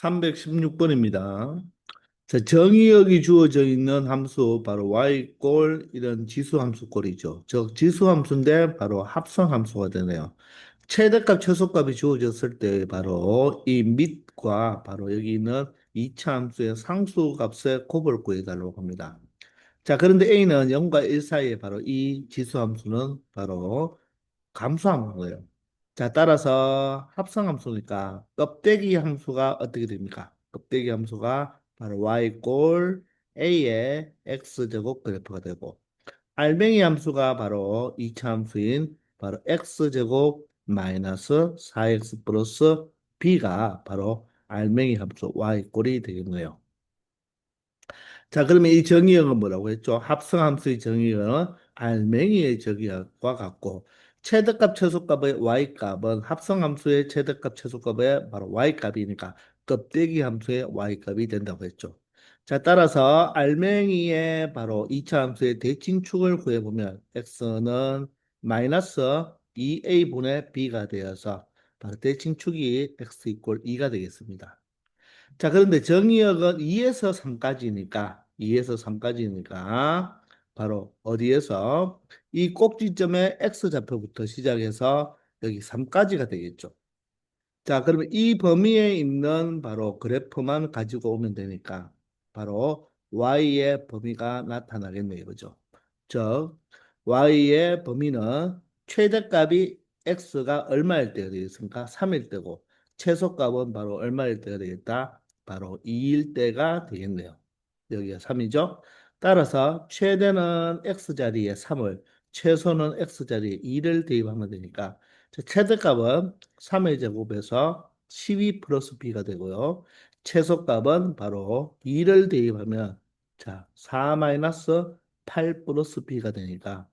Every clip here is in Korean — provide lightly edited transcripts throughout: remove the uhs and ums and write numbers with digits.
316번입니다. 자, 정의역이 주어져 있는 함수, 바로 y 꼴 이런 지수함수 꼴이죠. 즉, 지수함수인데 바로 합성함수가 되네요. 최대값, 최소값이 주어졌을 때 바로 이 밑과 바로 여기 있는 이차 함수의 상수값의 곱을 구해달라고 합니다. 자, 그런데 a는 0과 1 사이에 바로 이 지수함수는 바로 감소한 거예요. 자, 따라서 합성함수니까 껍데기 함수가 어떻게 됩니까? 껍데기 함수가 바로 y 꼴 a의 x제곱 그래프가 되고 알맹이 함수가 바로 이차 함수인 바로 x제곱 마이너스 4x 플러스 b가 바로 알맹이 함수 y 꼴이 되겠네요. 자, 그러면 이 정의역은 뭐라고 했죠? 합성함수의 정의역은 알맹이의 정의역과 같고, 최대값, 최소값의 y값은 합성함수의 최대값, 최소값의 바로 y값이니까 껍데기 함수의 y값이 된다고 했죠. 자, 따라서 알맹이의 바로 이차 함수의 대칭축을 구해보면 x는 마이너스 2a분의 b가 되어서 바로 대칭축이 x 이꼴 2가 되겠습니다. 자, 그런데 정의역은 2에서 3까지니까, 2에서 3까지니까, 바로 어디에서 이 꼭지점의 X좌표부터 시작해서 여기 3까지가 되겠죠. 자, 그러면 이 범위에 있는 바로 그래프만 가지고 오면 되니까, 바로 Y의 범위가 나타나겠네요. 그죠? 즉, Y의 범위는 최대값이 X가 얼마일 때가 되겠습니까? 3일 때고, 최소값은 바로 얼마일 때가 되겠다? 바로 2일 때가 되겠네요. 여기가 3이죠. 따라서 최대는 X자리에 3을, 최소는 X자리에 2를 대입하면 되니까, 자, 최대값은 3의 제곱에서 12 플러스 b가 되고요. 최소값은 바로 2를 대입하면 자, 4 마이너스 8 플러스 b가 되니까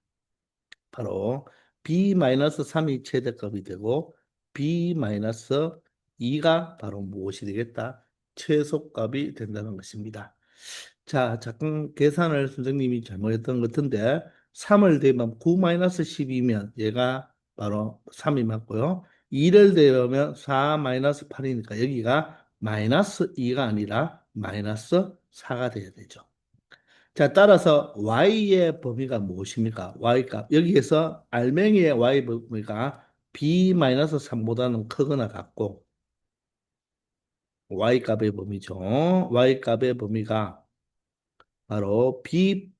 바로 b 마이너스 3이 최대값이 되고 b 마이너스 2가 바로 무엇이 되겠다? 최소값이 된다는 것입니다. 자, 잠깐 계산을 선생님이 잘못했던 것 같은데 3을 대면 9 마이너스 10이면 얘가 바로 3이 맞고요. 2를 대면 4 마이너스 8이니까 여기가 마이너스 2가 아니라 마이너스 4가 돼야 되죠. 자, 따라서 y의 범위가 무엇입니까? y값. 여기에서 알맹이의 y 범위가 b-3보다는 크거나 같고 y값의 범위죠. y값의 범위가 바로 b-,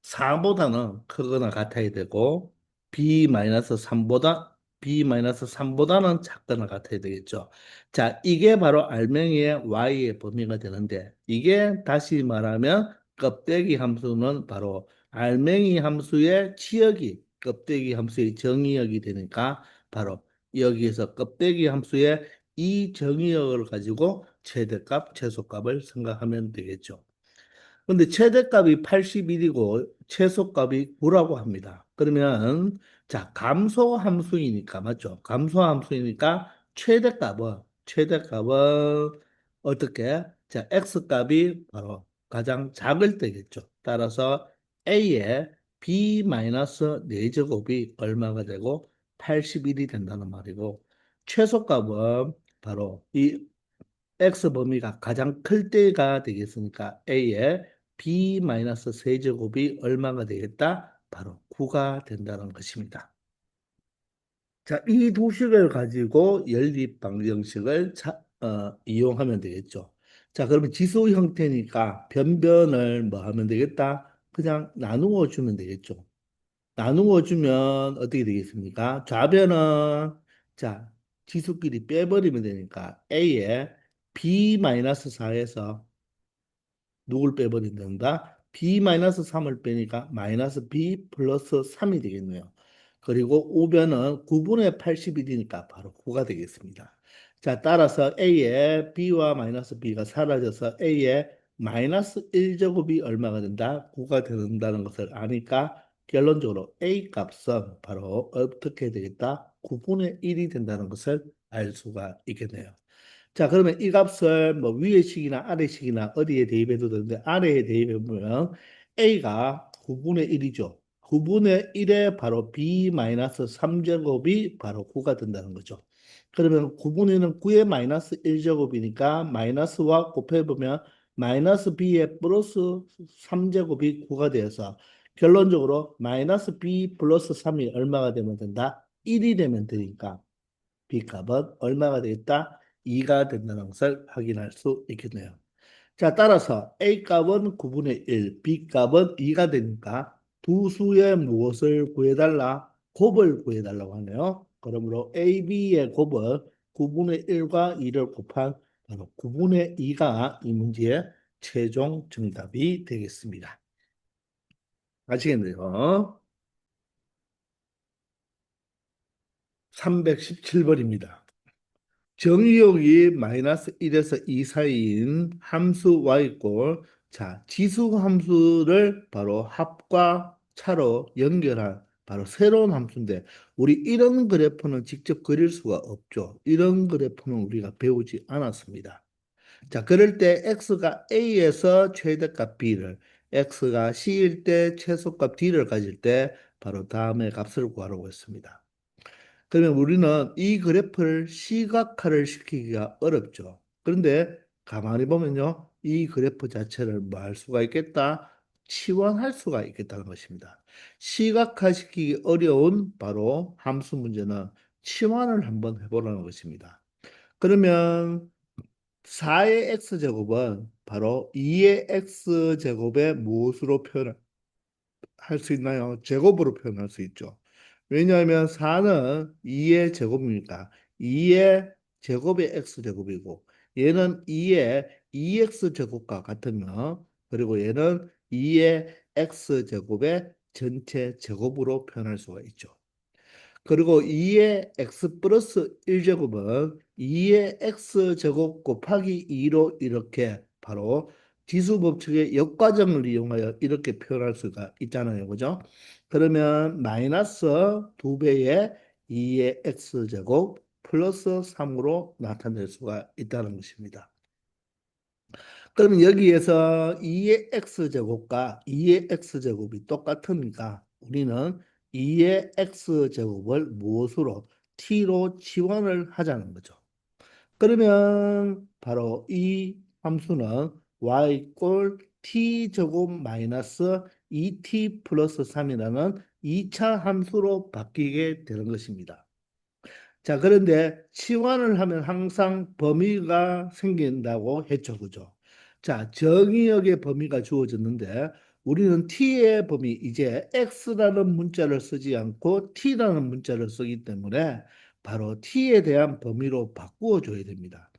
4보다는 크거나 같아야 되고 b-3보다는 작거나 같아야 되겠죠. 자, 이게 바로 알맹이의 y의 범위가 되는데 이게 다시 말하면 껍데기 함수는 바로 알맹이 함수의 치역이 껍데기 함수의 정의역이 되니까 바로 여기에서 껍데기 함수의 이 정의역을 가지고 최대값, 최소값을 생각하면 되겠죠. 근데 최대값이 81이고 최소값이 9라고 합니다. 그러면 자, 감소함수이니까 맞죠? 감소함수이니까 최대값은 어떻게? 자, x값이 바로 가장 작을 때겠죠. 따라서 a의 b-4제곱이 얼마가 되고 81이 된다는 말이고 최소값은 바로 이 x 범위가 가장 클 때가 되겠으니까 a의 b-세제곱이 얼마가 되겠다? 바로 9가 된다는 것입니다. 자, 이 두 식을 가지고 연립 방정식을 이용하면 되겠죠. 자, 그러면 지수 형태니까 변변을 뭐 하면 되겠다? 그냥 나누어 주면 되겠죠. 나누어 주면 어떻게 되겠습니까? 좌변은 자, 지수끼리 빼버리면 되니까 a의 b-4에서 누굴 빼버린다? b-3을 빼니까 마이너스 b 플러스 3이 되겠네요. 그리고 우변은 9분의 81이니까 바로 9가 되겠습니다. 자, 따라서 a의 b와 마이너스 b가 사라져서 a의 마이너스 1제곱이 얼마가 된다? 9가 된다는 것을 아니까 결론적으로 a 값은 바로 어떻게 되겠다? 9분의 1이 된다는 것을 알 수가 있겠네요. 자, 그러면 이 값을 뭐 위의 식이나 아래 식이나 어디에 대입해도 되는데 아래에 대입해보면 a가 9분의 1이죠. 9분의 1에 바로 b-3제곱이 바로 9가 된다는 거죠. 그러면 9분의 1은 9의 마이너스 1제곱이니까 마이너스와 곱해보면 마이너스 b의 플러스 3제곱이 9가 되어서 결론적으로 마이너스 b 플러스 3이 얼마가 되면 된다? 1이 되면 되니까 b 값은 얼마가 되겠다? 2가 된다는 것을 확인할 수 있겠네요. 자, 따라서 A 값은 9분의 1, B 값은 2가 되니까 두 수의 무엇을 구해달라? 곱을 구해달라고 하네요. 그러므로 A, B의 곱은 9분의 1과 2를 곱한 바로 9분의 2가 이 문제의 최종 정답이 되겠습니다. 아시겠네요? 317번입니다. 정의역이 마이너스 1에서 2 사이인 함수 y꼴 자 지수 함수를 바로 합과 차로 연결한 바로 새로운 함수인데 우리 이런 그래프는 직접 그릴 수가 없죠. 이런 그래프는 우리가 배우지 않았습니다. 자 그럴 때 x가 a에서 최대값 b를 x가 c일 때 최소값 d를 가질 때 바로 다음의 값을 구하라고 했습니다. 그러면 우리는 이 그래프를 시각화를 시키기가 어렵죠. 그런데 가만히 보면요. 이 그래프 자체를 뭐 할 수가 있겠다? 치환할 수가 있겠다는 것입니다. 시각화시키기 어려운 바로 함수 문제는 치환을 한번 해보라는 것입니다. 그러면 4의 x제곱은 바로 2의 x제곱의 무엇으로 표현할 수 있나요? 제곱으로 표현할 수 있죠. 왜냐하면 4는 2의 제곱이니까 2의 제곱의 x제곱이고 얘는 2의 2x제곱과 같으면 그리고 얘는 2의 x제곱의 전체 제곱으로 표현할 수가 있죠. 그리고 2의 x 플러스 1제곱은 2의 x제곱 곱하기 2로 이렇게 바로 지수 법칙의 역과정을 이용하여 이렇게 표현할 수가 있잖아요. 그죠? 그러면 마이너스 2배의 2의 x제곱 플러스 3으로 나타낼 수가 있다는 것입니다. 그러면 여기에서 2의 x제곱과 2의 x제곱이 똑같으니까 우리는 2의 x제곱을 무엇으로 t로 치환을 하자는 거죠. 그러면 바로 이 함수는 y 꼴 t제곱 마이너스 2t 플러스 3이라는 2차 함수로 바뀌게 되는 것입니다. 자, 그런데 치환을 하면 항상 범위가 생긴다고 했죠. 그죠? 자, 정의역의 범위가 주어졌는데 우리는 t의 범위, 이제 x라는 문자를 쓰지 않고 t라는 문자를 쓰기 때문에 바로 t에 대한 범위로 바꾸어 줘야 됩니다.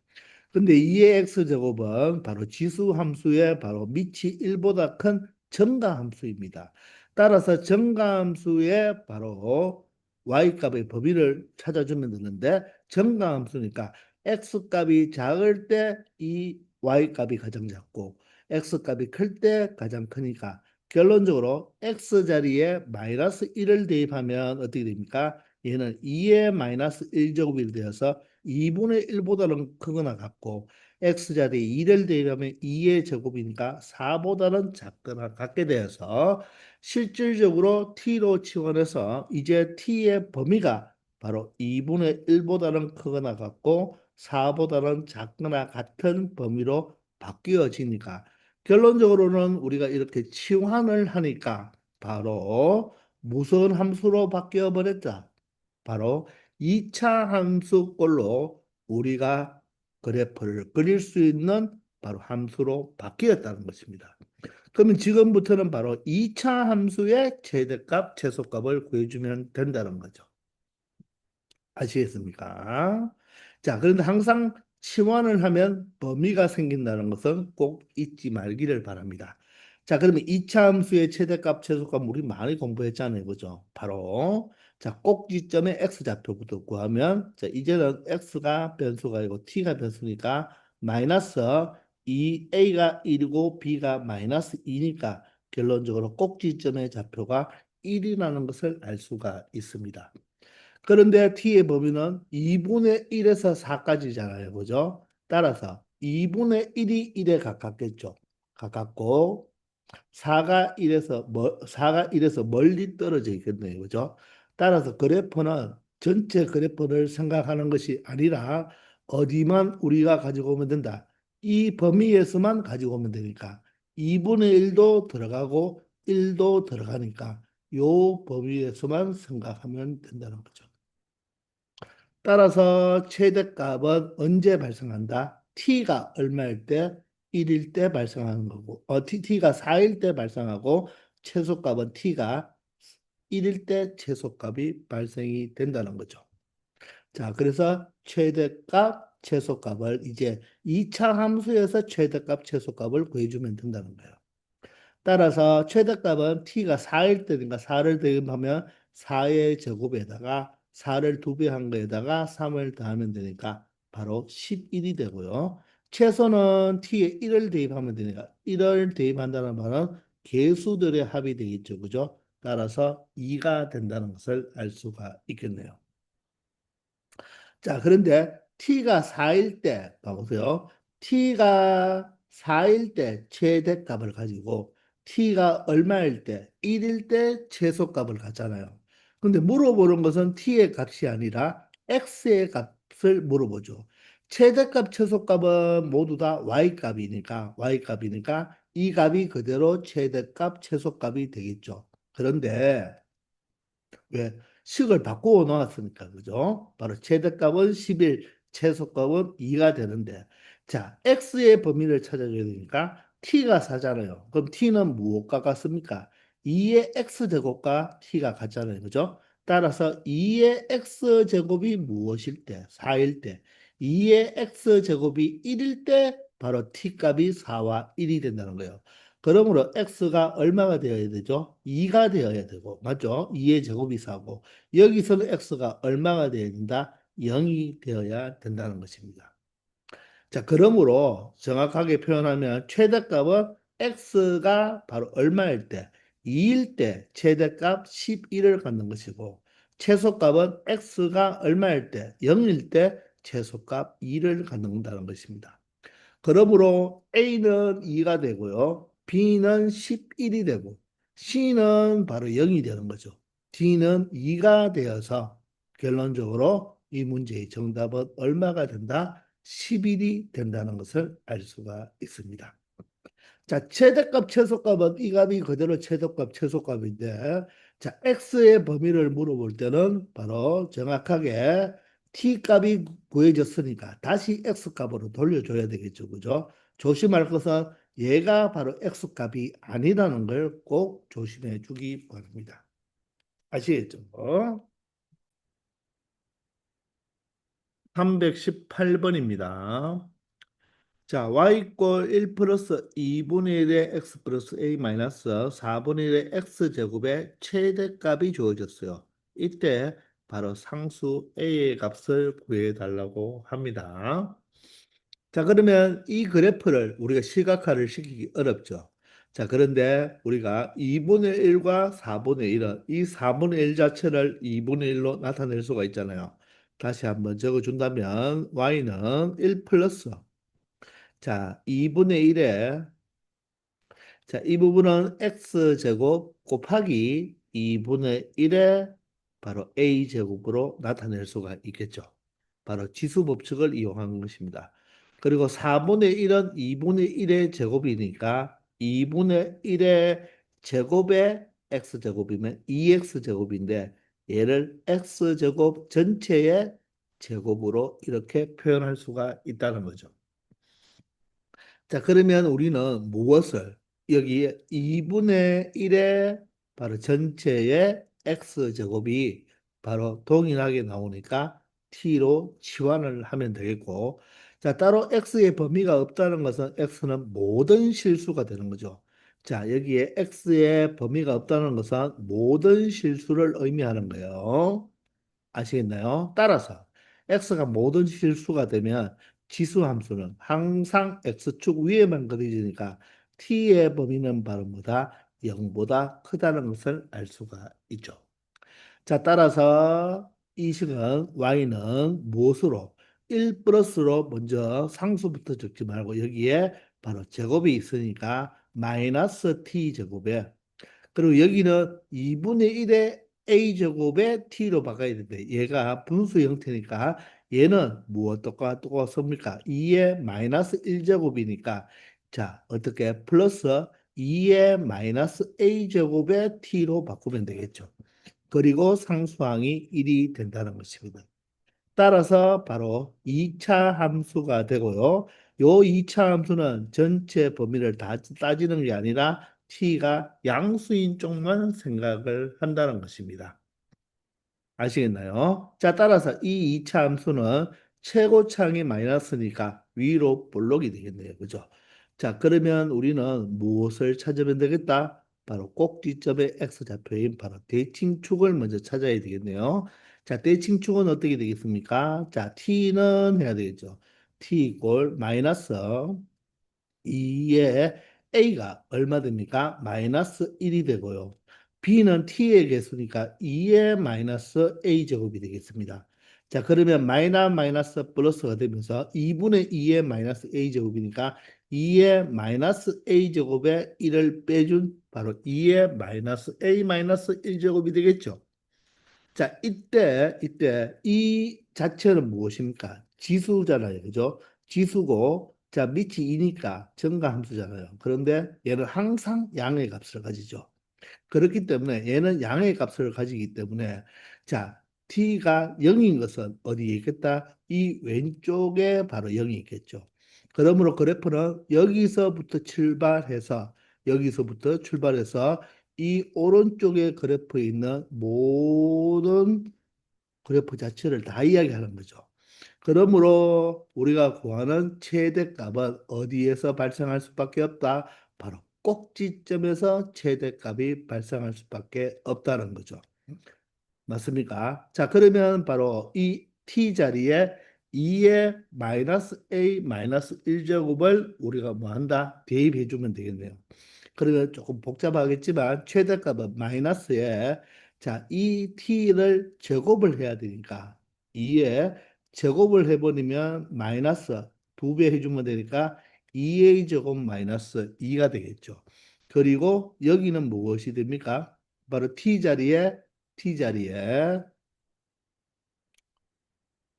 근데 2의 x제곱은 바로 지수 함수의 바로 밑이 1보다 큰 정가함수입니다. 따라서 정가함수의 바로 y값의 범위를 찾아주면 되는데 정가함수니까 x값이 작을 때 이 y값이 가장 작고 x값이 클 때 가장 크니까 결론적으로 x 자리에 마이너스 1을 대입하면 어떻게 됩니까? 얘는 2의 마이너스 1제곱이 되어서 2분의 1보다는 크거나 같고 x자리에 2를 대입하면 2의 제곱이니까 4보다는 작거나 같게 되어서 실질적으로 t로 치환해서 이제 t의 범위가 바로 2분의 1보다는 크거나 같고 4보다는 작거나 같은 범위로 바뀌어지니까 결론적으로는 우리가 이렇게 치환을 하니까 바로 무슨 함수로 바뀌어 버렸다. 바로 2차 함수꼴로 우리가 그래프를 그릴 수 있는 바로 함수로 바뀌었다는 것입니다. 그러면 지금부터는 바로 2차 함수의 최대값, 최소값을 구해주면 된다는 거죠. 아시겠습니까? 자, 그런데 항상 치환을 하면 범위가 생긴다는 것은 꼭 잊지 말기를 바랍니다. 자, 그러면 이차 함수의 최대값, 최소값 우리 많이 공부했잖아요. 그죠? 바로 자, 꼭지점의 x좌표부터 구하면 자, 이제는 x가 변수가 아니고 t가 변수니까 마이너스 2a가 1이고 b가 마이너스 2니까 결론적으로 꼭지점의 좌표가 1이라는 것을 알 수가 있습니다. 그런데 t의 범위는 2분의 1에서 4까지잖아요. 그죠? 따라서 2분의 1이 1에 가깝겠죠. 가깝고 4가 1에서 멀리 떨어져 있겠네요. 그죠? 따라서 그래프는 전체 그래프를 생각하는 것이 아니라 어디만 우리가 가지고 오면 된다. 이 범위에서만 가지고 오면 되니까 2분의 1도 들어가고 1도 들어가니까 요 범위에서만 생각하면 된다는 거죠. 따라서 최대값은 언제 발생한다? t가 얼마일 때? 1일 때 발생하는 거고, t가 4일 때 발생하고, 최소값은 t가 1일 때 최소값이 발생이 된다는 거죠. 자, 그래서 최대값, 최소값을 이제 2차 함수에서 최대값, 최소값을 구해주면 된다는 거예요. 따라서 최대값은 t가 4일 때니까 4를 대입하면 4의 제곱에다가 4를 2배 한 거에다가 3을 더하면 되니까 바로 11이 되고요. 최소는 t에 1을 대입하면 되니까 1을 대입한다는 말은 개수들의 합이 되겠죠. 그죠? 따라서 2가 된다는 것을 알 수가 있겠네요. 자, 그런데 t가 4일 때, 봐보세요. t가 4일 때 최대값을 가지고 t가 얼마일 때, 1일 때 최소값을 갖잖아요. 근데 물어보는 것은 t의 값이 아니라 x의 값을 물어보죠. 최대값, 최소값은 모두 다 y값이니까 이 값이 그대로 최대값, 최소값이 되겠죠. 그런데 왜? 식을 바꾸어 놓았으니까, 그죠? 바로 최대값은 11, 최소값은 2가 되는데, 자, x의 범위를 찾아줘야 되니까 t가 4잖아요. 그럼 t는 무엇과 같습니까? 2의 x제곱과 t가 같잖아요. 그죠? 따라서 2의 x제곱이 무엇일 때? 4일 때. 2의 x제곱이 1일 때 바로 t값이 4와 1이 된다는 거예요. 그러므로 x가 얼마가 되어야 되죠? 2가 되어야 되고, 맞죠? 2의 제곱이 4고, 여기서는 x가 얼마가 되어야 된다? 0이 되어야 된다는 것입니다. 자, 그러므로 정확하게 표현하면 최대값은 x가 바로 얼마일 때? 2일 때 최대값 11을 갖는 것이고, 최소값은 x가 얼마일 때? 0일 때 최소값 2를 갖는다는 것입니다. 그러므로 A는 2가 되고요. B는 11이 되고 C는 바로 0이 되는 거죠. D는 2가 되어서 결론적으로 이 문제의 정답은 얼마가 된다? 11이 된다는 것을 알 수가 있습니다. 자, 최대값, 최소값은 이 값이 그대로 최대값, 최소값인데, 자, x의 범위를 물어볼 때는 바로 정확하게 t 값이 구해졌으니까 다시 x 값으로 돌려줘야 되겠죠. 그죠? 조심할 것은 얘가 바로 x 값이 아니라는 걸 꼭 조심해 주기 바랍니다. 아시겠죠? 318번입니다. 자, y = 1 플러스 2분의 1의 x 플러스 a 마이너스 4분의 1의 x 제곱의 최대값이 주어졌어요. 이때 바로 상수 a의 값을 구해달라고 합니다. 자, 그러면 이 그래프를 우리가 시각화를 시키기 어렵죠. 자, 그런데 우리가 2분의 1과 4분의 1은 이 4분의 1 자체를 2분의 1로 나타낼 수가 있잖아요. 다시 한번 적어준다면 y는 1 플러스 자, 2분의 1에 자, 이 부분은 x제곱 곱하기 2분의 1에 바로 a제곱으로 나타낼 수가 있겠죠. 바로 지수 법칙을 이용한 것입니다. 그리고 4분의 1은 2분의 1의 제곱이니까 2분의 1의 제곱의 x제곱이면 2x제곱인데 얘를 x제곱 전체의 제곱으로 이렇게 표현할 수가 있다는 거죠. 자, 그러면 우리는 무엇을 여기 2분의 1의 바로 전체의 x제곱이 바로 동일하게 나오니까 t로 치환을 하면 되겠고 자, 따로 x의 범위가 없다는 것은 x는 모든 실수가 되는 거죠. 자, 여기에 x의 범위가 없다는 것은 모든 실수를 의미하는 거예요. 아시겠나요? 따라서 x가 모든 실수가 되면 지수 함수는 항상 x축 위에만 그려지니까 t의 범위는 바로 뭐다? 0보다 크다는 것을 알 수가 있죠. 자, 따라서 이 식은 y는 무엇으로? 1 플러스로 먼저 상수부터 적지 말고 여기에 바로 제곱이 있으니까 마이너스 t 제곱에 그리고 여기는 2분의 1의 a제곱의 t로 바꿔야 되는데 얘가 분수 형태니까 얘는 무엇과 똑같습니까? 2의 마이너스 1제곱이니까 자 어떻게 플러스 2의 마이너스 a제곱의 t로 바꾸면 되겠죠. 그리고 상수항이 1이 된다는 것입니다. 따라서 바로 2차 함수가 되고요. 요 2차 함수는 전체 범위를 다 따지는 게 아니라 t가 양수인 쪽만 생각을 한다는 것입니다. 아시겠나요? 자, 따라서 이 2차 함수는 최고차항이 마이너스니까 위로 볼록이 되겠네요. 그죠? 자, 그러면 우리는 무엇을 찾으면 되겠다? 바로 꼭지점의 x좌표인 바로 대칭축을 먼저 찾아야 되겠네요. 자, 대칭축은 어떻게 되겠습니까? 자, t는 해야 되겠죠. t 이꼴 마이너스 2의 a가 얼마 됩니까? 마이너스 1이 되고요. b는 t의 개수니까 2의 마이너스 a 제곱이 되겠습니다. 자, 그러면 마이너스 플러스가 되면서 2분의 2의 마이너스 a 제곱이니까 2의 마이너스 a 제곱에 1을 빼준 바로 2의 마이너스 a 마이너스 1 제곱이 되겠죠. 자, 이때 이 자체는 무엇입니까? 지수잖아요. 그죠? 지수고, 자, 밑이 2니까 증가함수잖아요. 그런데 얘는 항상 양의 값을 가지죠. 그렇기 때문에 얘는 양의 값을 가지기 때문에 자, t가 0인 것은 어디에 있겠다? 이 왼쪽에 바로 0이 있겠죠. 그러므로 그래프는 여기서부터 출발해서 이 오른쪽에 그래프에 있는 모든 그래프 자체를 다 이야기하는 거죠. 그러므로 우리가 구하는 최대값은 어디에서 발생할 수밖에 없다? 바로 꼭지점에서 최대값이 발생할 수밖에 없다는 거죠. 맞습니까? 자, 그러면 바로 이 t 자리에 2의 마이너스 a 마이너스 1제곱을 우리가 뭐 한다? 대입해 주면 되겠네요. 그러면 조금 복잡하겠지만 최대값은 마이너스에 자, 이 t를 제곱을 해야 되니까 2에 제곱을 해버리면 마이너스 2배 해주면 되니까 2a 제곱 마이너스 2가 되겠죠. 그리고 여기는 무엇이 됩니까? 바로 t 자리에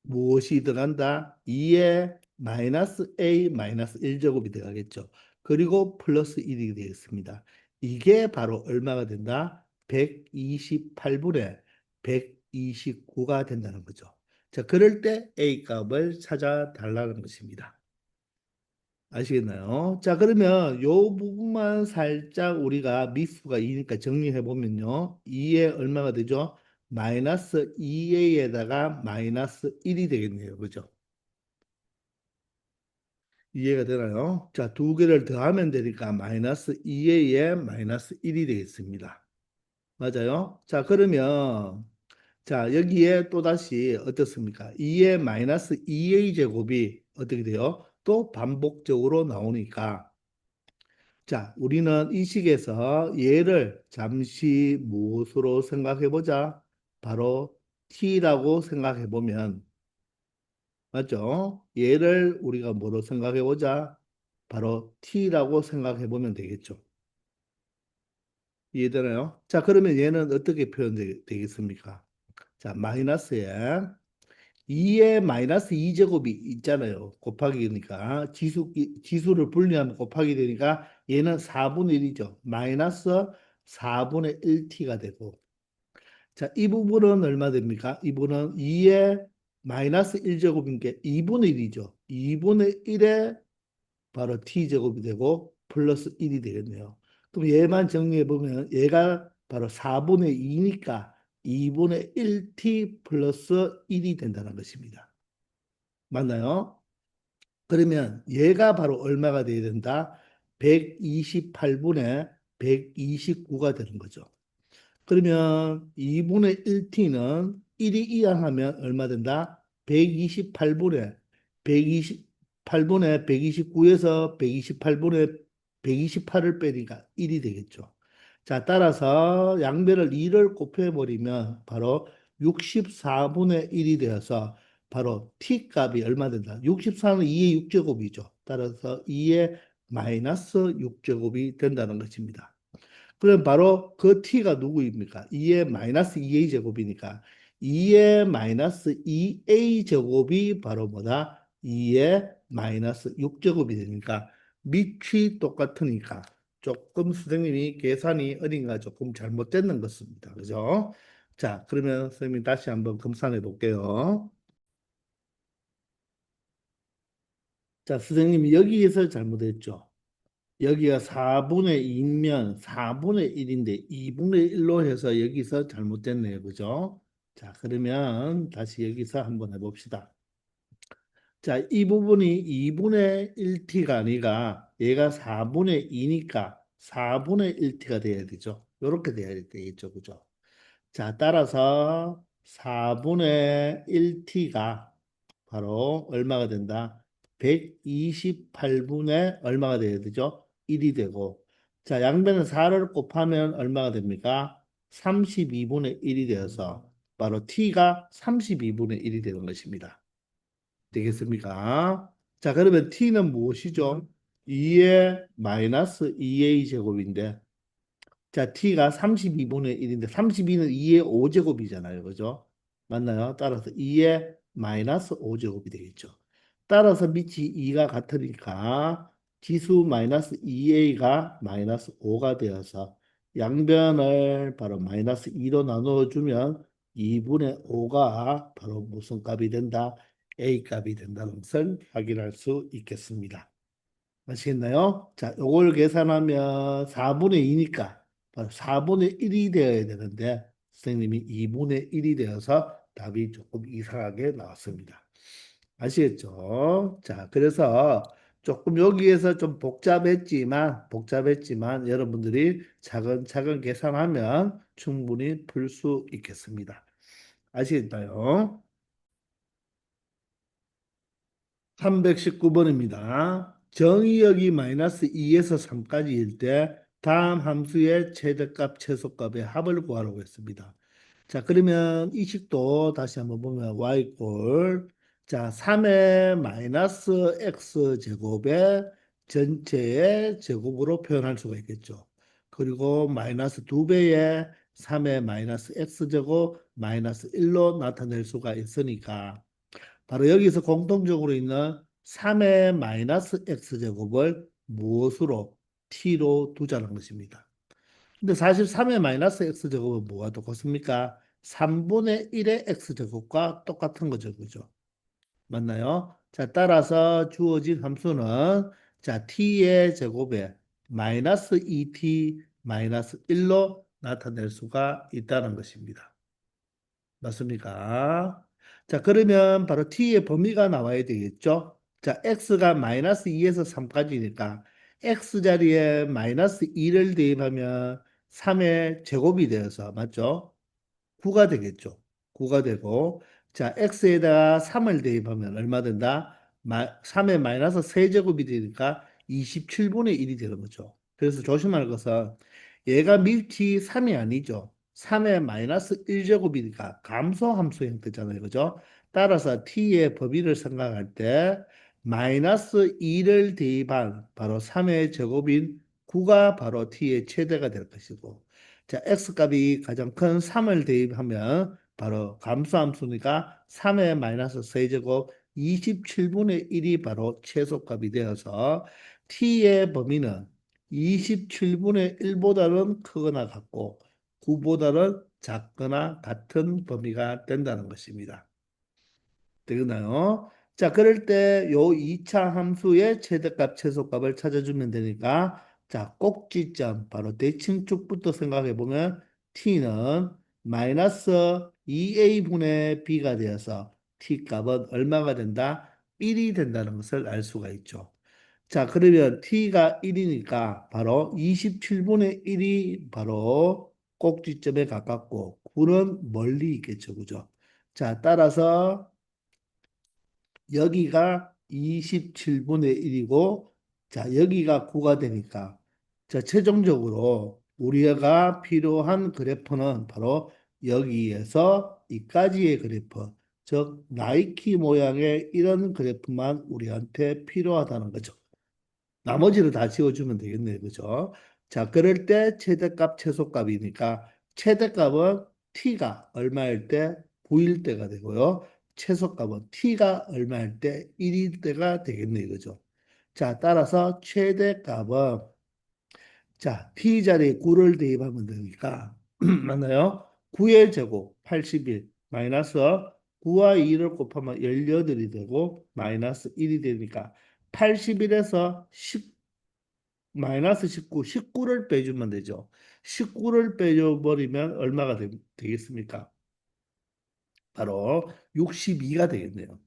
무엇이 들어간다? 2의 마이너스 a 마이너스 1제곱이 들어가겠죠. 그리고 플러스 1이 되겠습니다. 이게 바로 얼마가 된다? 128분의 129가 된다는 거죠. 자, 그럴 때 a 값을 찾아 달라는 것입니다. 아시겠나요? 자, 그러면 요 부분만 살짝 우리가 미수가 2니까 정리해 보면요. 2에 얼마가 되죠? 마이너스 2a에다가 마이너스 1이 되겠네요. 그죠? 이해가 되나요? 자, 두 개를 더하면 되니까 마이너스 2a에 마이너스 1이 되겠습니다. 맞아요? 자, 그러면 자, 여기에 또다시 어떻습니까? 2의 마이너스 2a 제곱이 어떻게 돼요? 또 반복적으로 나오니까 자, 우리는 이 식에서 얘를 잠시 무엇으로 생각해 보자. 바로 t라고 생각해 보면 맞죠? 얘를 우리가 뭐로 생각해 보자. 바로 t라고 생각해 보면 되겠죠. 이해되나요? 자, 그러면 얘는 어떻게 표현되겠습니까? 자, 마이너스에 2의 마이너스 2제곱이 있잖아요. 곱하기니까 지수를 분리하면 곱하기 되니까 얘는 4분의 1이죠. 마이너스 4분의 1t가 되고 자, 이 부분은 얼마 됩니까? 이 부분은 2의 마이너스 1제곱인 게 2분의 1이죠. 2분의 1에 바로 t제곱이 되고 플러스 1이 되겠네요. 그럼 얘만 정리해 보면 얘가 바로 4분의 2니까 2분의 1t 플러스 1이 된다는 것입니다. 맞나요? 그러면 얘가 바로 얼마가 돼야 된다? 128분의 129가 되는 거죠. 그러면 2분의 1t는 1이 이항하면 얼마 된다? 128분의 128분의 129에서 128분의 128을 빼니까 1이 되겠죠. 자, 따라서 양변을 2를 곱해버리면 바로 64분의 1이 되어서 바로 t 값이 얼마 된다? 64는 2의 6제곱이죠. 따라서 2의 마이너스 6제곱이 된다는 것입니다. 그럼 바로 그 t가 누구입니까? 2의 마이너스 2a 제곱이니까 2의 마이너스 2a 제곱이 바로 뭐다? 2의 마이너스 6제곱이 되니까 밑이 똑같으니까 조금 선생님이 계산이 어딘가 조금 잘못됐는 것입니다. 그죠? 자, 그러면 선생님이 다시 한번 검산해 볼게요. 자, 선생님이 여기에서 잘못했죠. 여기가 4분의 2면 4분의 1인데 2분의 1로 해서 여기서 잘못됐네요. 그죠? 자, 그러면 다시 여기서 한번 해봅시다. 자, 이 부분이 2분의 1t가 아니라 얘가 4분의 2니까 4분의 1t가 돼야 되죠. 이렇게 돼야 되겠죠. 그죠? 자, 따라서 4분의 1t가 바로 얼마가 된다? 128분의 얼마가 돼야 되죠? 1이 되고. 자, 양변에 4를 곱하면 얼마가 됩니까? 32분의 1이 되어서 바로 t가 32분의 1이 되는 것입니다. 되겠습니까? 자, 그러면 t는 무엇이죠? 2의 마이너스 2a 제곱인데 자, t가 32분의 1인데 32는 2의 5제곱이잖아요. 그죠? 맞나요? 따라서 2의 마이너스 5제곱이 되겠죠. 따라서 밑이 2가 같으니까 지수 마이너스 2a가 마이너스 5가 되어서 양변을 바로 마이너스 2로 나누어 주면 2분의 5가 바로 무슨 값이 된다? a 값이 된다는 것을 확인할 수 있겠습니다. 아시겠나요? 자, 요걸 계산하면 4분의 2니까 바로 4분의 1이 되어야 되는데 선생님이 2분의 1이 되어서 답이 조금 이상하게 나왔습니다. 아시겠죠? 자, 그래서 조금 여기에서 좀 복잡했지만 여러분들이 차근차근 계산하면 충분히 풀 수 있겠습니다. 아시겠나요? 319번입니다. 정의역이 마이너스 2에서 3까지일 때 다음 함수의 최대값, 최소값의 합을 구하라고 했습니다. 자, 그러면 이 식도 다시 한번 보면 y꼴 자, 3의 마이너스 x 제곱의 전체의 제곱으로 표현할 수가 있겠죠. 그리고 마이너스 2배의 3의 마이너스 x 제곱 마이너스 1로 나타낼 수가 있으니까 바로 여기서 공통적으로 있는 3의 마이너스 x제곱을 무엇으로? t로 두자는 것입니다. 근데 사실 3의 마이너스 x제곱은 뭐가 똑같습니까? 3분의 1의 x제곱과 똑같은 거죠. 그죠? 맞나요? 자, 따라서 주어진 함수는 자, t의 제곱에 마이너스 2t 마이너스 1로 나타낼 수가 있다는 것입니다. 맞습니까? 자, 그러면 바로 t의 범위가 나와야 되겠죠? 자, x가 마이너스 2에서 3까지니까 x 자리에 마이너스 2를 대입하면 3의 제곱이 되어서 맞죠? 9가 되겠죠. 9가 되고 자, x에다가 3을 대입하면 얼마 된다? 3의 마이너스 세제곱이 되니까 27분의 1이 되는 거죠. 그래서 조심할 것은 얘가 밀치 3이 아니죠. 3의 마이너스 1제곱이니까 감소함수 형태잖아요. 그죠? 따라서 t의 범위를 생각할 때 마이너스 2를 대입한 바로 3의 제곱인 9가 바로 t의 최대가 될 것이고 자, x값이 가장 큰 3을 대입하면 바로 감소함수니까 3의 마이너스 세제곱 27분의 1이 바로 최소값이 되어서 t의 범위는 27분의 1보다는 크거나 같고 9보다는 작거나 같은 범위가 된다는 것입니다. 되겠나요? 자, 그럴 때 요 2차 함수의 최대값, 최소값을 찾아주면 되니까 자, 꼭지점, 바로 대칭축부터 생각해 보면 t는 마이너스 2a분의 b가 되어서 t 값은 얼마가 된다? 1이 된다는 것을 알 수가 있죠. 자, 그러면 t가 1이니까 바로 27분의 1이 바로 꼭지점에 가깝고 9는 멀리 있겠죠. 그죠? 자, 따라서 여기가 27분의 1이고, 자, 여기가 9가 되니까, 자, 최종적으로 우리가 필요한 그래프는 바로 여기에서 이까지의 그래프, 즉, 나이키 모양의 이런 그래프만 우리한테 필요하다는 거죠. 나머지를 다 지워주면 되겠네요. 그죠? 자, 그럴 때 최대값, 최소값이니까 최대값은 t가 얼마일 때 9일 때가 되고요. 최소값은 t가 얼마일 때 1일 때가 되겠네 이거죠. 자, 따라서 최대값은 자, t 자리에 9를 대입하면 되니까 맞나요? 9의 제곱 81 마이너스 9와 2를 곱하면 18이 되고 마이너스 1이 되니까 81에서 10 마이너스 19, 19를 빼주면 되죠. 19를 빼줘버리면 얼마가 되겠습니까? 바로 62가 되겠네요.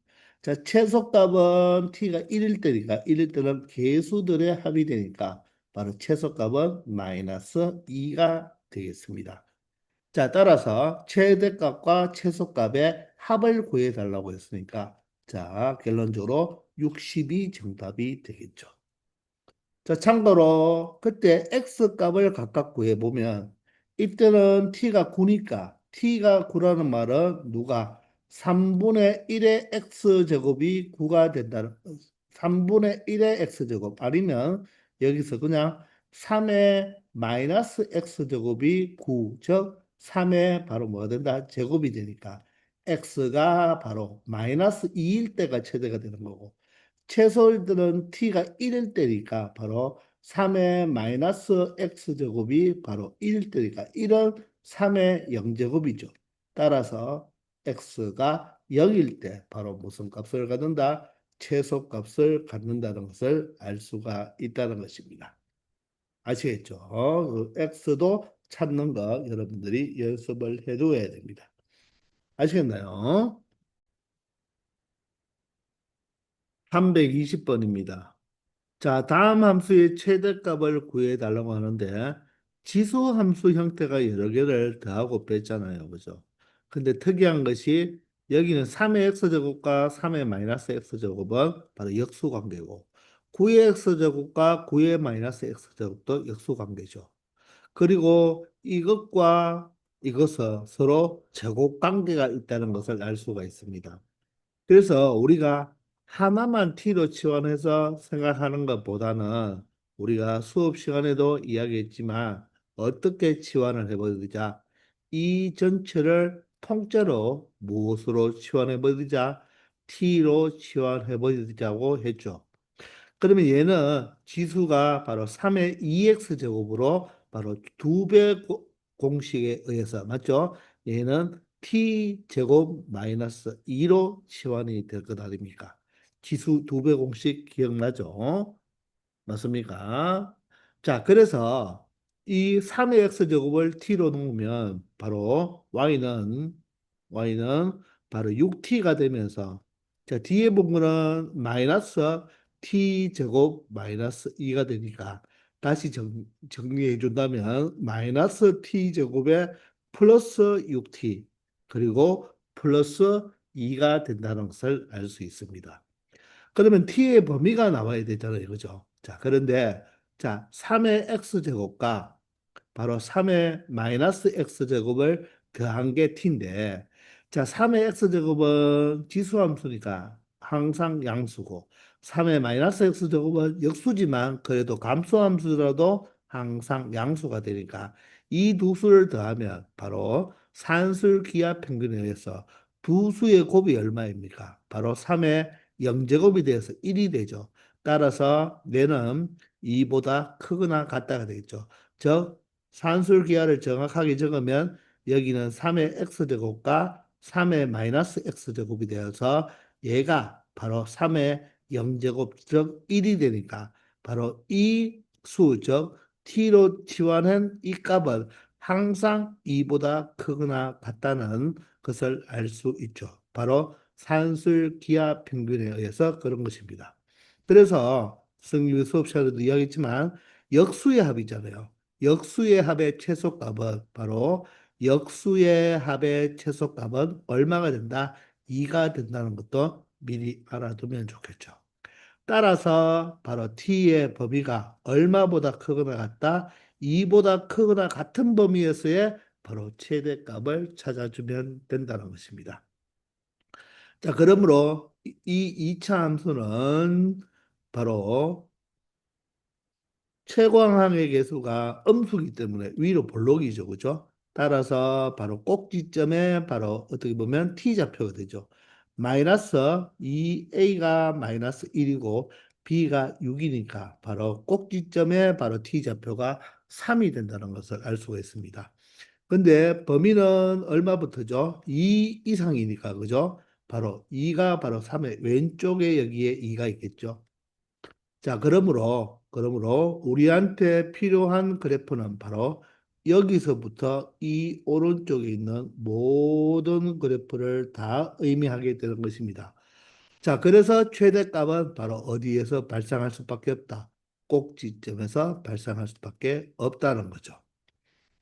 자, 최소값은 t가 1일 때니까 1일 때는 개수들의 합이 되니까 바로 최소값은 마이너스 2가 되겠습니다. 자, 따라서 최대값과 최소값의 합을 구해달라고 했으니까 자, 결론적으로 60이 정답이 되겠죠. 자, 참고로 그때 x 값을 각각 구해보면 이때는 t가 9니까 t가 9라는 말은 누가 3분의 1의 x제곱이 9가 된다는 3분의 1의 x제곱 아니면 여기서 그냥 3의 마이너스 x제곱이 9, 즉 3의 바로 뭐가 된다? 제곱이 되니까 x가 바로 마이너스 2일 때가 최대가 되는 거고 최소일들은 t가 1일 때니까 바로 3의 마이너스 x제곱이 바로 1일 때니까 1은 3의 0제곱이죠. 따라서 x가 0일 때 바로 무슨 값을 갖는다? 최소값을 갖는다는 것을 알 수가 있다는 것입니다. 아시겠죠? 그 x도 찾는 거 여러분들이 연습을 해두어야 됩니다. 아시겠나요? 320번입니다. 자, 다음 함수의 최대값을 구해달라고 하는데 지수 함수 형태가 여러 개를 더하고 뺐잖아요. 그죠? 근데 특이한 것이 여기는 3의 x제곱과 3의 마이너스 x제곱은 바로 역수관계고 9의 x제곱과 9의 마이너스 x제곱도 역수관계죠. 그리고 이것과 이것은 서로 제곱관계가 있다는 것을 알 수가 있습니다. 그래서 우리가 하나만 t로 치환해서 생각하는 것보다는 우리가 수업 시간에도 이야기했지만 어떻게 치환을 해보자. 이 전체를 통째로 무엇으로 치환해보자? t로 치환해보자고 했죠. 그러면 얘는 지수가 바로 3의 2x 제곱으로 바로 두 배 공식에 의해서 맞죠? 얘는 t 제곱 마이너스 2로 치환이 될 것 아닙니까? 지수 두 배 공식 기억나죠? 맞습니까? 자, 그래서 이 3의 x제곱을 t로 놓으면 바로 y는 바로 6t가 되면서 자, 뒤에 부분은 마이너스 t제곱 마이너스 2가 되니까 다시 정리해 준다면 마이너스 t제곱에 플러스 6t 그리고 플러스 2가 된다는 것을 알 수 있습니다. 그러면 t의 범위가 나와야 되잖아요. 그죠? 자, 그런데 자, 3의 x제곱과 바로 3의 마이너스 x제곱을 더한 게 t인데 자, 3의 x제곱은 지수함수니까 항상 양수고 3의 마이너스 x제곱은 역수지만 그래도 감소함수라도 항상 양수가 되니까 이 두 수를 더하면 바로 산술 기하 평균에 의해서 두 수의 곱이 얼마입니까? 바로 3의 0제곱이 돼서 1이 되죠. 따라서 뇌는 2보다 크거나 같다가 되겠죠. 즉 산술 기하를 정확하게 적으면 여기는 3의 x제곱과 3의 마이너스 x제곱이 되어서 얘가 바로 3의 0제곱 즉 1이 되니까 바로 이 수, 즉 t로 치환한 이 값은 항상 2보다 크거나 같다는 것을 알 수 있죠. 바로 산술 기하 평균에 의해서 그런 것입니다. 그래서 승리 수업 시간에도 이야기했지만 역수의 합이잖아요. 역수의 합의 최소값은 바로 역수의 합의 최소값은 얼마가 된다? 2가 된다는 것도 미리 알아두면 좋겠죠. 따라서 바로 t의 범위가 얼마보다 크거나 같다? 2보다 크거나 같은 범위에서의 바로 최대값을 찾아주면 된다는 것입니다. 자, 그러므로 이 2차 함수는 바로 최광항의 계수가 음수기 때문에 위로 볼록이죠. 그죠? 따라서 바로 꼭지점에 바로 어떻게 보면 t좌표가 되죠. 마이너스 2a가 마이너스 1이고 b가 6이니까 바로 꼭지점에 바로 t좌표가 3이 된다는 것을 알 수가 있습니다. 근데 범위는 얼마부터죠? 2 이상이니까 그죠? 바로 2가 바로 3의 왼쪽에 여기에 2가 있겠죠. 자, 그러므로 우리한테 필요한 그래프는 바로 여기서부터 이 오른쪽에 있는 모든 그래프를 다 의미하게 되는 것입니다. 자, 그래서 최대값은 바로 어디에서 발생할 수밖에 없다. 꼭지점에서 발생할 수밖에 없다는 거죠.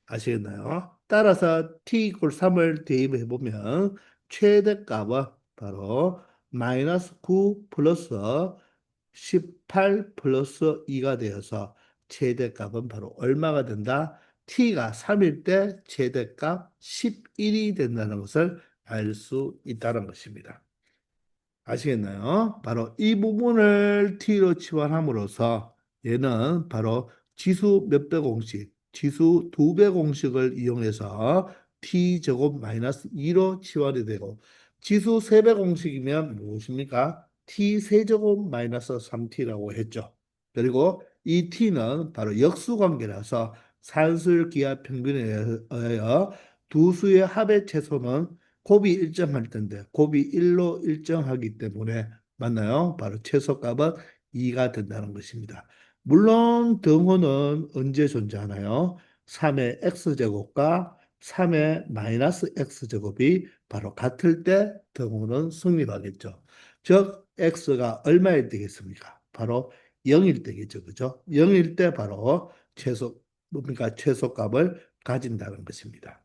아시겠나요? 따라서 t 이퀄 3을 대입해 보면 최대값은 바로 마이너스 9 플러스 18 플러스 2가 되어서 최대값은 바로 얼마가 된다? t가 3일 때 최대값 11이 된다는 것을 알 수 있다는 것입니다. 아시겠나요? 바로 이 부분을 t로 치환함으로써 얘는 바로 지수 몇 배 공식, 지수 2배 공식을 이용해서 t제곱 마이너스 2로 치환이 되고 지수 3배 공식이면 무엇입니까? t 세제곱 마이너스 3t라고 했죠. 그리고 이 t는 바로 역수관계라서 산술기하 평균에 의하여 두 수의 합의 최소는 곱이 일정할 텐데 곱이 1로 일정하기 때문에 맞나요? 바로 최소값은 2가 된다는 것입니다. 물론 등호는 언제 존재하나요? 3의 x제곱과 3의 마이너스 x제곱이 바로 같을 때 등호는 성립하겠죠. 즉 x가 얼마일 때겠습니까? 바로 0일 때겠죠. 그죠? 0일 때 바로 뭡니까? 최소값을 가진다는 것입니다.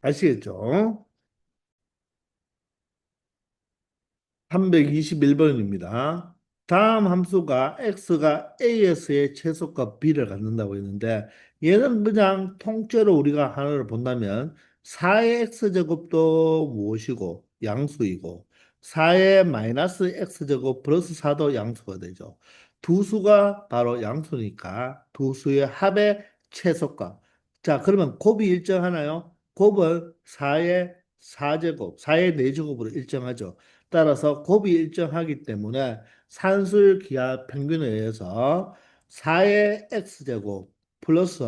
아시겠죠? 321번입니다. 다음 함수가 x가 as의 최소값 b를 갖는다고 했는데 얘는 그냥 통째로 우리가 하나를 본다면 4의 x제곱도 무엇이고 양수이고 4의 마이너스 x제곱 플러스 4도 양수가 되죠. 두 수가 바로 양수니까 두 수의 합의 최소값. 자, 그러면 곱이 일정하나요? 곱은 4의 4제곱, 4의 4제곱으로 일정하죠. 따라서 곱이 일정하기 때문에 산술기하 평균에 의해서 4의 x제곱 플러스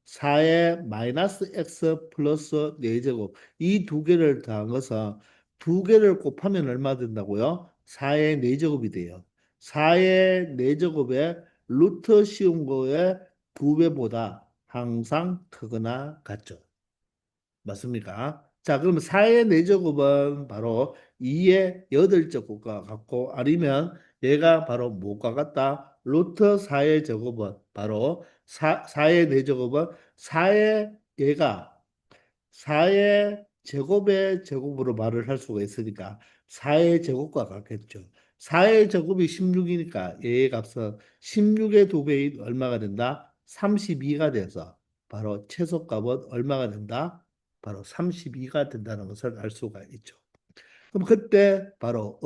4의 마이너스 x 플러스 4제곱 이 두 개를 더한 것은 두 개를 곱하면 얼마 된다고요? 4의 4제곱이 돼요. 4의 4제곱의 루트 씌운 거의 2배보다 항상 크거나 같죠. 맞습니까? 자, 그러면 4의 4제곱은 바로 2의 8제곱과 같고 아니면 얘가 바로 뭐가 같다? 루트 4의 제곱은 바로 4의 4제곱은 4의 얘가 4의 제곱의 제곱으로 말을 할 수가 있으니까 4의 제곱과 같겠죠. 4의 제곱이 16이니까 얘의 값은 16의 2배인 얼마가 된다? 32가 돼서 바로 최소값은 얼마가 된다? 바로 32가 된다는 것을 알 수가 있죠. 그럼 그때 바로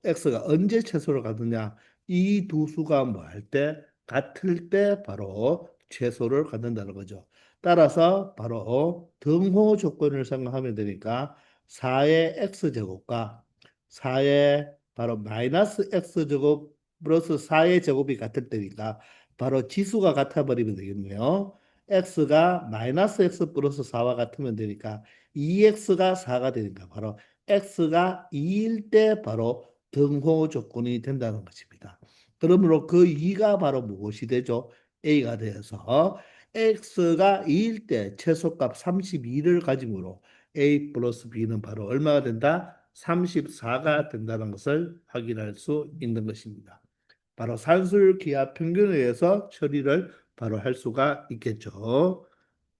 x가 언제 최소를 갖느냐? 이 두 수가 뭐 할 때? 같을 때 바로 최소를 갖는다는 거죠. 따라서 바로 등호 조건을 생각하면 되니까 4의 x제곱과 4의 바로 마이너스 x제곱 플러스 4의 제곱이 같을 때니까 바로 지수가 같아 버리면 되겠네요. x가 마이너스 x 플러스 4와 같으면 되니까 2x가 4가 되니까 바로 x가 2일 때 바로 등호 조건이 된다는 것입니다. 그러므로 그 2가 바로 무엇이 되죠? a가 되어서 x가 2일 때 최소값 32를 가지므로 a 플러스 b는 바로 얼마가 된다? 34가 된다는 것을 확인할 수 있는 것입니다. 바로 산술기하 평균에 의해서 처리를 바로 할 수가 있겠죠.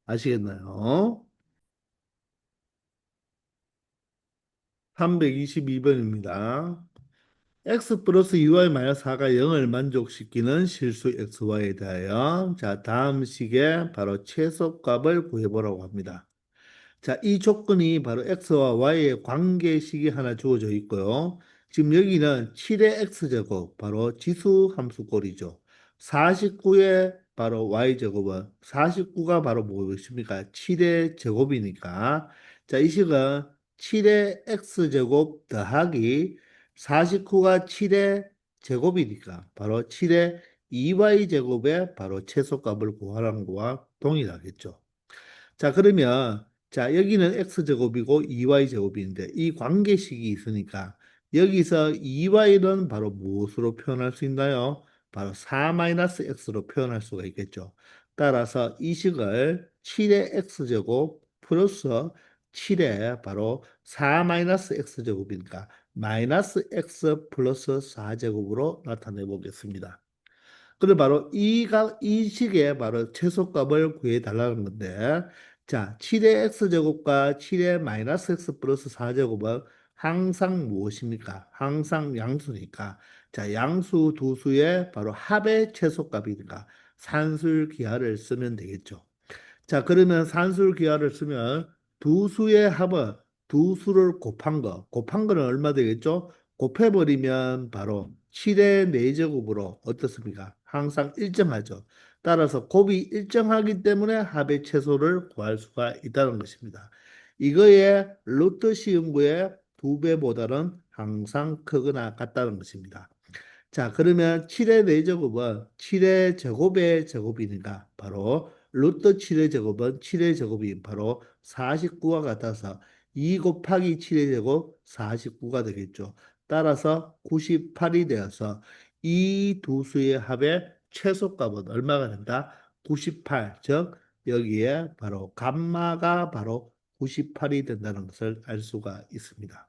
아시겠나요? 322번입니다. x 플러스 2y 마이너스 4가 0을 만족시키는 실수 xy에 대하여 자 다음 식의 바로 최소값을 구해보라고 합니다. 자, 이 조건이 바로 x와 y의 관계식이 하나 주어져 있고요. 지금 여기는 7의 x제곱 바로 지수 함수꼴이죠. 49의 바로 y제곱은 49가 바로 무엇입니까? 7의 제곱이니까 자, 이 식은 7의 x제곱 더하기 49가 7의 제곱이니까 바로 7의 2y제곱의 바로 최소값을 구하라는 거와 동일하겠죠. 자, 그러면, 자, 여기는 x제곱이고 2y제곱인데, 이 관계식이 있으니까, 여기서 2y는 바로 무엇으로 표현할 수 있나요? 바로 4-x로 표현할 수가 있겠죠. 따라서 이 식을 7의 x제곱 플러스 7의 바로 4-x제곱이니까, 마이너스 x 플러스 4제곱으로 나타내 보겠습니다. 그래 바로 이 식의 바로 최소값을 구해 달라는 건데 자 7의 x제곱과 7의 마이너스 x 플러스 4제곱은 항상 무엇입니까? 항상 양수니까 자 양수 두 수의 바로 합의 최소값이니까 산술기하를 쓰면 되겠죠. 자, 그러면 산술기하를 쓰면 두 수의 합은 두 수를 곱한 거는 얼마 되겠죠? 곱해버리면 바로 7의 4제곱으로 어떻습니까? 항상 일정하죠. 따라서 곱이 일정하기 때문에 합의 최소를 구할 수가 있다는 것입니다. 이거의 루트 시음부의 두 배보다는 항상 크거나 같다는 것입니다. 자, 그러면 7의 4제곱은 7의 제곱의 제곱이니까 바로 루트 7의 제곱은 7의 제곱이 바로 49와 같아서 2 곱하기 7의 제곱 49가 되겠죠. 따라서 98이 되어서 이 두 수의 합의 최소값은 얼마가 된다? 98, 즉 여기에 바로 감마가 바로 98이 된다는 것을 알 수가 있습니다.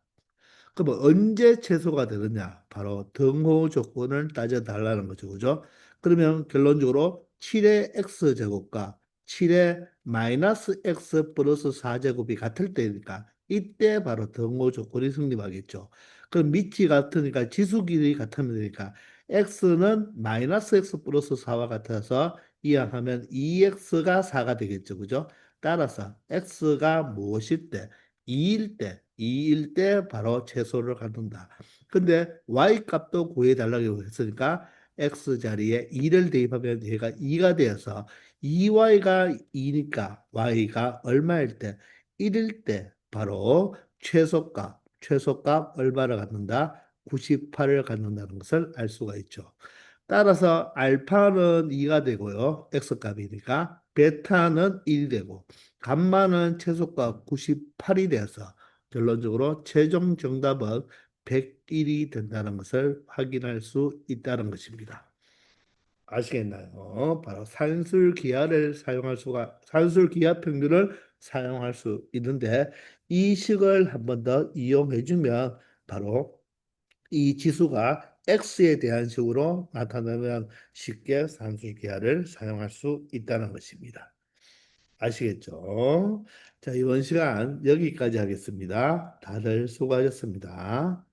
그럼 언제 최소가 되느냐? 바로 등호 조건을 따져달라는 거죠. 그죠? 그러면 결론적으로 7의 x제곱과 7의 마이너스 x 플러스 4제곱이 같을 때니까 이때 바로 등호 조건이 성립하겠죠. 그럼 밑이 같으니까 지수끼리 같으면 되니까 x는 마이너스 x 플러스 4와 같아서 이항하면 2x가 4가 되겠죠. 그죠? 따라서 x가 무엇일 때? 2일 때 바로 최소를 갖는다. 근데 y 값도 구해달라고 했으니까 x 자리에 2를 대입하면 얘가 2가 되어서 2y가 2니까 y가 얼마일 때? 1일 때 바로 최소값 얼마를 갖는다? 98을 갖는다는 것을 알 수가 있죠. 따라서 알파는 2가 되고요. x값이니까 베타는 1이 되고 감마는 최소값 98이 되어서 결론적으로 최종 정답은 101이 된다는 것을 확인할 수 있다는 것입니다. 아시겠나요? 바로 산술기하 평균을 사용할 수 있는데 이 식을 한 번 더 이용해 주면 바로 이 지수가 x에 대한 식으로 나타나면 쉽게 산술기하를 사용할 수 있다는 것입니다. 아시겠죠? 자, 이번 시간 여기까지 하겠습니다. 다들 수고하셨습니다.